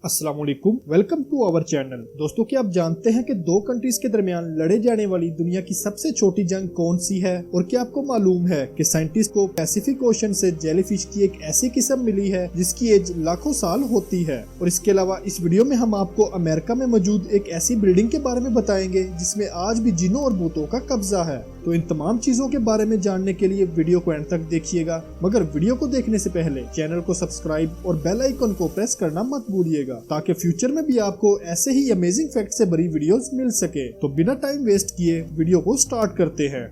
अस्सलाम वालेकुम, welcome to our channel. दोस्तों, क्या आप जानते हैं कि दो कंट्रीज के दरमियान लड़े जाने वाली दुनिया की सबसे छोटी जंग कौन सी है? और क्या आपको मालूम है कि साइंटिस्ट को पैसिफिक ओशन से जेलीफिश की एक ऐसी किस्म मिली है जिसकी एज लाखों साल होती है। और इसके अलावा इस वीडियो में हम आपको अमेरिका में मौजूद एक ऐसी बिल्डिंग के बारे में बताएंगे जिसमें आज भी जिन्नों और भूतों का कब्जा है। तो इन तमाम चीजों के बारे में जानने के लिए वीडियो को एंड तक देखिएगा, मगर वीडियो को देखने से पहले चैनल को सब्सक्राइब और बेल आइकन को प्रेस करना मत भूलिएगा ताकि फ्यूचर में भी आपको ऐसे ही अमेजिंग फैक्ट से भरी वीडियोस मिल सके। तो बिना टाइम वेस्ट किए वीडियो को स्टार्ट करते हैं।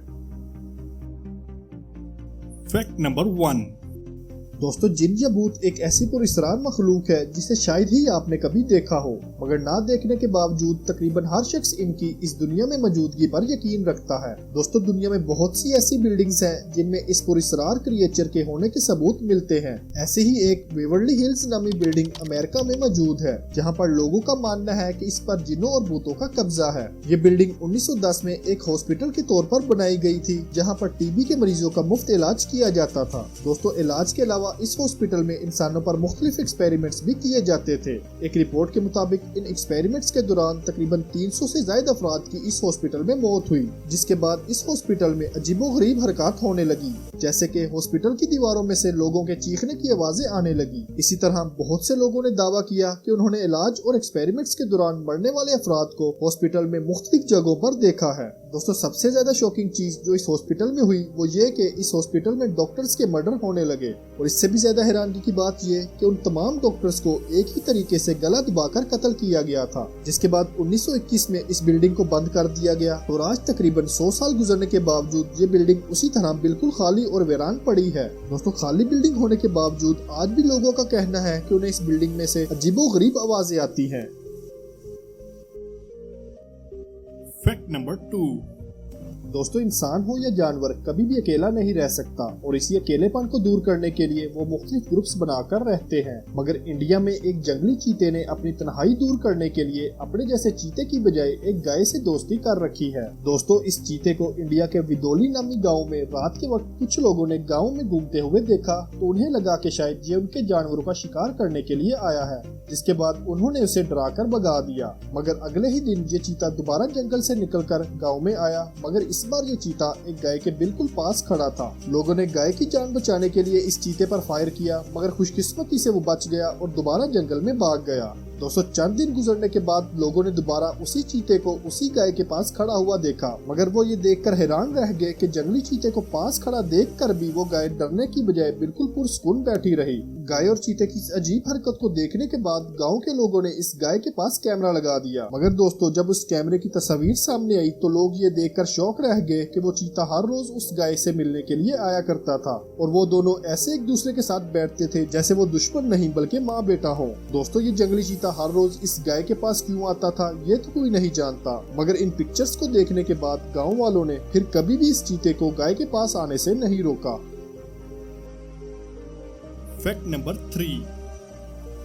Fact number 1। दोस्तों, जिन या भूत एक ऐसी पुरस्कार मखलूक है जिसे शायद ही आपने कभी देखा हो, मगर ना देखने के बावजूद तकरीबन हर शख्स इनकी इस दुनिया में मौजूदगी पर यकीन रखता है। दोस्तों, दुनिया में बहुत सी ऐसी बिल्डिंग्स हैं जिनमें इस पुरस्कार क्रिएचर के होने के सबूत मिलते हैं। ऐसे ही एक बेवर्ली हिल्स नामी बिल्डिंग अमेरिका में मौजूद है, जहाँ पर लोगों का मानना है कि इस पर जिन्नों और भूतों का कब्जा है। ये बिल्डिंग 1910 में एक हॉस्पिटल के तौर पर बनाई गई थी, जहाँ पर टीबी के मरीजों का मुफ्त इलाज किया जाता था। दोस्तों, इलाज के अलावा इस हॉस्पिटल में इंसानों पर मुख्तलिफ एक्सपेरिमेंट्स भी किए जाते थे। एक रिपोर्ट के मुताबिक इन एक्सपेरिमेंट्स के दौरान तकरीबन 300 से ज्यादा अफराद की इस हॉस्पिटल में मौत हुई, जिसके बाद इस हॉस्पिटल में अजीबोगरीब हरकत होने लगी, जैसे कि हॉस्पिटल की दीवारों में से लोगों के चीखने की आवाजें आने लगी। इसी तरह बहुत से लोगों ने दावा किया कि उन्होंने इलाज और एक्सपेरिमेंट्स के दौरान मरने वाले अफराद को हॉस्पिटल में मुख्तलिफ जगहों पर देखा है। दोस्तों, सबसे ज्यादा शॉकिंग चीज जो इस हॉस्पिटल में हुई वो ये कि इस हॉस्पिटल में डॉक्टर्स के मर्डर होने लगे। और इससे भी ज्यादा हैरानगी की बात ये कि उन तमाम डॉक्टर्स को एक ही तरीके से गला दबाकर कत्ल किया गया था। जिसके बाद 1921 में इस बिल्डिंग को बंद कर दिया गया और आज तकरीबन 100 साल गुजरने के बावजूद ये बिल्डिंग उसी तरह बिल्कुल खाली और वीरान पड़ी है। दोस्तों, खाली बिल्डिंग होने के बावजूद आज भी लोगों का कहना है कि उन्हें इस बिल्डिंग में से अजीबोगरीब आवाजें आती हैं। Fact number 2। दोस्तों, इंसान हो या जानवर कभी भी अकेला नहीं रह सकता और इसी अकेलेपन को दूर करने के लिए वो मुख्तलिफ ग्रुप्स बनाकर रहते हैं। मगर इंडिया में एक जंगली चीते ने अपनी तन्हाई दूर करने के लिए अपने जैसे चीते की बजाय एक गाय से दोस्ती कर रखी है। दोस्तों, इस चीते को इंडिया के विदोली नामी गाँव में रात के वक्त कुछ लोगों ने गाँव में घूमते हुए देखा तो उन्हें लगा कि शायद ये उनके जानवरों का शिकार करने के लिए आया है, जिसके बाद उन्होंने उसे डराकर भगा दिया। मगर अगले ही दिन ये चीता दोबारा जंगल से निकलकर गाँव में आया, मगर इस बार ये चीता एक गाय के बिल्कुल पास खड़ा था। लोगों ने गाय की जान बचाने के लिए इस चीते पर फायर किया, मगर खुशकिस्मती से वो बच गया और दोबारा जंगल में भाग गया। दोस्तों, चंद दिन गुजरने के बाद लोगों ने दोबारा उसी चीते को उसी गाय के पास खड़ा हुआ देखा, मगर वो ये देखकर हैरान रह गए कि जंगली चीते को पास खड़ा देखकर भी वो गाय डरने की बजाय बिल्कुल पुरसुकून बैठी रही। गाय और चीते की इस अजीब हरकत को देखने के बाद गांव के लोगों ने इस गाय के पास कैमरा लगा दिया। मगर दोस्तों, जब उस कैमरे की तस्वीर सामने आई तो लोग ये देखकर शौक रह गए कि वो चीता हर रोज उस गाय से मिलने के लिए आया करता था और वो दोनों ऐसे एक दूसरे के साथ बैठते थे जैसे वो दुश्मन नहीं बल्कि माँ बेटा हो। दोस्तों, ये जंगली चीता हर रोज इस गाय के पास क्यों आता था ये तो कोई नहीं जानता, मगर इन पिक्चर्स को देखने के बाद गांव वालों ने फिर कभी भी इस चीते को गाय के पास आने से नहीं रोका। Fact number 3।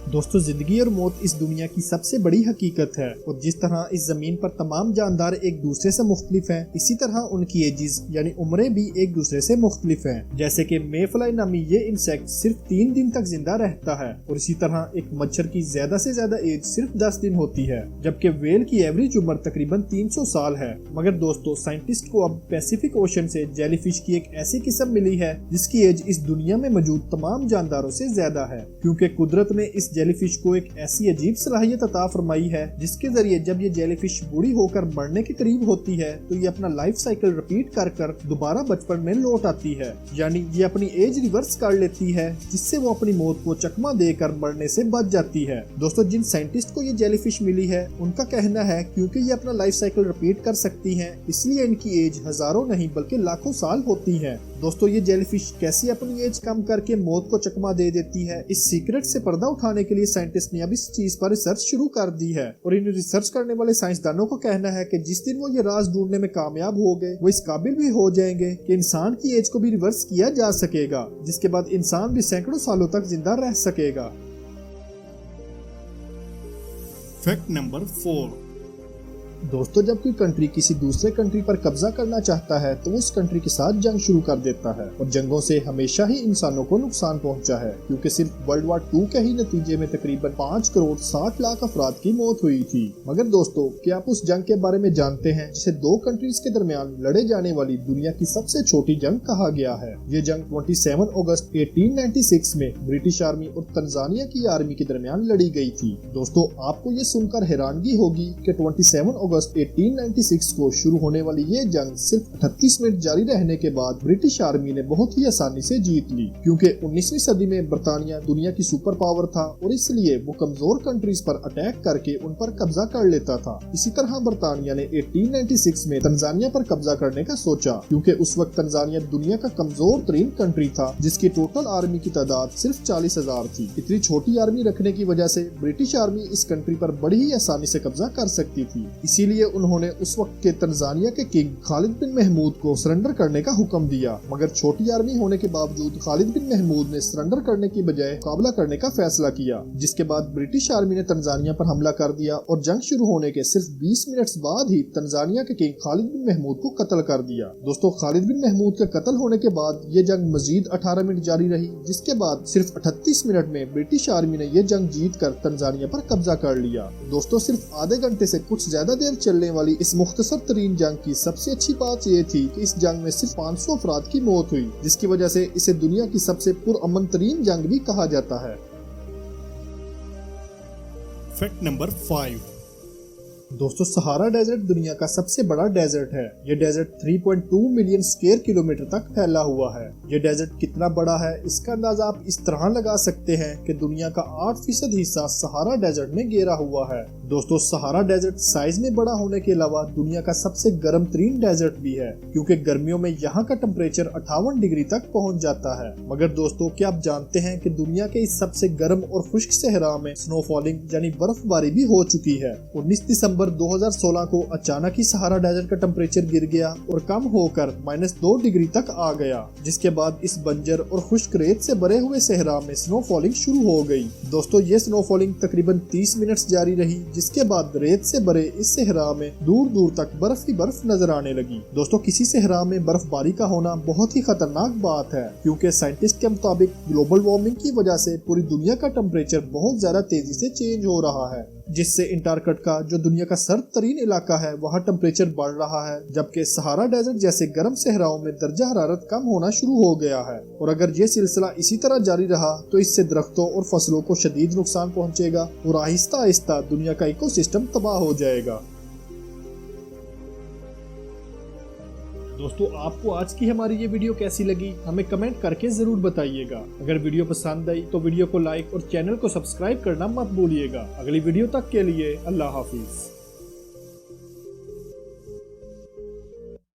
दोस्तों, जिंदगी और मौत इस दुनिया की सबसे बड़ी हकीकत है और जिस तरह इस जमीन पर तमाम जानदार एक दूसरे से मुख्तलिफ हैं, इसी तरह उनकी एजिस यानी उम्रें भी एक दूसरे से मुख्तलिफ हैं। जैसे कि मेफ्लाई नामी ये इंसेक्ट सिर्फ 3 दिन तक जिंदा रहता है और इसी तरह एक मच्छर की ज्यादा से ज्यादा एज सिर्फ 10 दिन होती है, जबकि वेल की एवरेज उम्र तकरीबन 300 साल है। मगर दोस्तों, साइंटिस्ट को अब पैसिफिक ओशन से जेलीफिश की एक ऐसी किस्म मिली है जिसकी एज इस दुनिया में मौजूद तमाम जानदारों से ज्यादा है, क्योंकि कुदरत ने इस जेलीफिश को एक ऐसी अजीब सलाहियत अता फरमाई है जिसके जरिए जब ये जेलीफिश बूढ़ी होकर मरने के करीब होती है तो ये अपना लाइफ साइकिल रिपीट कर कर दोबारा बचपन में लौट आती है, यानी ये अपनी एज रिवर्स कर लेती है, जिससे वो अपनी मौत को चकमा देकर मरने से बच जाती है। दोस्तों, जिन साइंटिस्ट को ये जेलीफिश मिली है उनका कहना है क्योंकि ये अपना लाइफ साइकिल रिपीट कर सकती हैं, इसलिए इनकी एज हजारों नहीं बल्कि लाखों साल होती है। दोस्तों, ये जेलीफिश कैसे अपनी एज कम करके मौत को चकमा दे देती है, इस सीक्रेट से पर्दा उठाने के लिए साइंटिस्ट ने अब इस चीज पर रिसर्च शुरू कर दी है। और इन रिसर्च करने वाले साइंसदानों का कहना है कि जिस दिन वो ये राज ढूंढने में कामयाब हो गए वो इस काबिल भी हो जाएंगे कि इंसान की एज को भी रिवर्स किया जा सकेगा, जिसके बाद इंसान भी सैकड़ों सालों तक जिंदा रह सकेगा। Fact number 4। दोस्तों जब कोई कंट्री किसी दूसरे कंट्री पर कब्जा करना चाहता है तो उस कंट्री के साथ जंग शुरू कर देता है और जंगों से हमेशा ही इंसानों को नुकसान पहुंचा है, क्योंकि सिर्फ वर्ल्ड वार 2 के ही नतीजे में तकरीबन 5 करोड़ 60 लाख अफराद की मौत हुई थी। मगर दोस्तों क्या आप उस जंग के बारे में जानते हैं जिसे 2 कंट्रीज के दरमियान लड़े जाने वाली दुनिया की सबसे छोटी जंग कहा गया है। ये जंग 27 अगस्त 1896 में ब्रिटिश आर्मी और तंजानिया की आर्मी के दरमियान लड़ी गई थी। दोस्तों आपको ये सुनकर हैरानगी होगी कि 27 अगस्त 1896 को शुरू होने वाली ये जंग सिर्फ 38 मिनट जारी रहने के बाद ब्रिटिश आर्मी ने बहुत ही आसानी से जीत ली, क्योंकि 19वीं सदी में बर्तानिया दुनिया की सुपर पावर था और इसलिए वो कमजोर कंट्रीज पर अटैक करके उन पर कब्जा कर लेता था। इसी तरह बर्तानिया ने 1896 में तंजानिया पर कब्जा करने का सोचा, क्योंकि उस वक्त तंजानिया दुनिया का कमजोर तरीन कंट्री था जिसकी टोटल आर्मी की तादाद सिर्फ 40,000 थी। इतनी छोटी आर्मी रखने की वजह से ब्रिटिश आर्मी इस कंट्री पर बड़ी ही आसानी से कब्जा कर सकती थी। इसीलिए उन्होंने उस वक्त के तंजानिया के किंग खालिद बिन महमूद को सरेंडर करने का हुक्म दिया। मगर छोटी आर्मी होने के बावजूद खालिद बिन महमूद ने सरेंडर करने की बजाय मुकाबला करने का फैसला किया, जिसके बाद ब्रिटिश आर्मी ने तंजानिया पर हमला कर दिया और जंग शुरू होने के सिर्फ 20 मिनट बाद ही तंजानिया के किंग खालिद बिन महमूद को कत्ल कर दिया। दोस्तों खालिद बिन महमूद के कत्ल होने के बाद ये जंग मजीद 18 मिनट जारी रही, जिसके बाद सिर्फ 38 मिनट में ब्रिटिश आर्मी ने ये जंग जीत कर तंजानिया पर कब्जा कर लिया। दोस्तों सिर्फ आधे घंटे से कुछ ज्यादा देर चलने वाली इस मुख्तसर तरीन जंग की सबसे अच्छी बात ये थी कि इस जंग में सिर्फ 500 अफराद की मौत हुई, जिसकी वजह से इसे दुनिया की सबसे पुरअमन तरीन जंग भी कहा जाता है। Fact number 5। दोस्तों सहारा डेजर्ट दुनिया का सबसे बड़ा डेजर्ट है। ये डेजर्ट 3.2 मिलियन स्क्वायर किलोमीटर तक फैला हुआ है। ये डेजर्ट कितना बड़ा है इसका अंदाजा आप इस तरह लगा सकते हैं कि दुनिया का 8% हिस्सा सहारा डेजर्ट में घेरा हुआ है। दोस्तों सहारा डेजर्ट साइज में बड़ा होने के अलावा दुनिया का सबसे गर्म तरीन डेजर्ट भी है, क्योंकि गर्मियों में यहाँ का टेम्परेचर 58 डिग्री तक पहुँच जाता है। मगर दोस्तों क्या आप जानते हैं कि दुनिया के इस सबसे गर्म और खुश्क सहरा में स्नोफॉलिंग यानी बर्फबारी भी हो चुकी है। 19 दिसंबर 2016 को अचानक ही सहारा डेजर्ट का टेम्परेचर गिर गया और कम होकर -2 डिग्री तक आ गया, जिसके बाद इस बंजर और खुश्क रेत से भरे हुए सहरा में स्नोफॉलिंग शुरू हो गई। दोस्तों ये स्नोफॉलिंग तकरीबन 30 मिनट जारी रही, जिसके बाद रेत से भरे इस सहरा में दूर दूर तक बर्फ ही बर्फ नजर आने लगी। दोस्तों किसी सहरा में बर्फबारी का होना बहुत ही खतरनाक बात है, क्योंकि साइंटिस्ट के मुताबिक ग्लोबल वार्मिंग की वजह से पूरी दुनिया का टेम्परेचर बहुत ज्यादा तेजी से चेंज हो रहा है, जिससे अंटार्कटिका जो दुनिया का सर्द तरीन इलाका है वहाँ टेम्परेचर बढ़ रहा है, जबकि सहारा डेजर्ट जैसे गर्म सहराओं में दर्जा हरारत कम होना शुरू हो गया है। और अगर ये सिलसिला इसी तरह जारी रहा तो इससे दरख्तों और फसलों को शदीद नुकसान पहुंचेगा और आहिस्ता आहिस्ता दुनिया का इकोसिस्टम तबाह हो जाएगा। दोस्तों आपको आज की हमारी ये वीडियो कैसी लगी हमें कमेंट करके जरूर बताइएगा। अगर वीडियो पसंद आई तो वीडियो को लाइक और चैनल को सब्सक्राइब करना मत भूलिएगा। अगली वीडियो तक के लिए अल्लाह हाफिज।